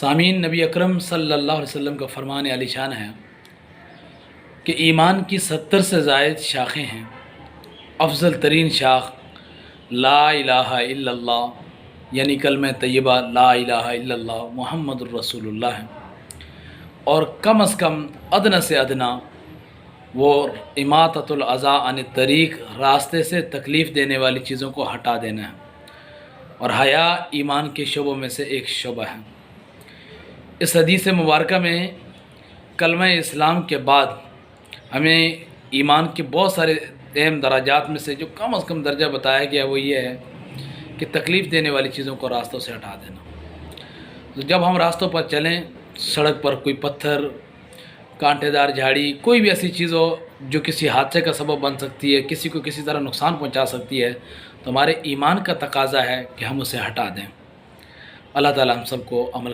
सामीन, नबी अकरम सल्लल्लाहु अलैहि वसल्लम का फरमान आलीशान है कि ईमान की 70 से ज़ायद शाखें हैं। अफजल तरीन शाख ला इलाहा इल्लल्लाह यानी कलमा तय्यबा ला इलाहा इल्लल्लाह मुहम्मदुर रसूलुल्लाह है, और कम अज़ कम अदना से अदना वो इमाततुल अज़ा अन तरीक़, रास्ते से तकलीफ़ देने वाली चीज़ों को हटा देना है। और हया ईमान के शोबों में से एक शोबा है। इस हदीस मुबारक में कलमा इस्लाम के बाद हमें ईमान के बहुत सारे अहम दराजात में से जो कम अज़ कम दर्जा बताया गया वो ये है कि तकलीफ़ देने वाली चीज़ों को रास्तों से हटा देना। तो जब हम रास्तों पर चलें, सड़क पर कोई पत्थर, कांटेदार झाड़ी, कोई भी ऐसी चीज़ हो जो किसी हादसे का सबब बन सकती है, किसी को किसी तरह नुकसान पहुंचा सकती है, तो हमारे ईमान का तकाज़ा है कि हम उसे हटा दें। अल्लाह ताला हम सबको अमल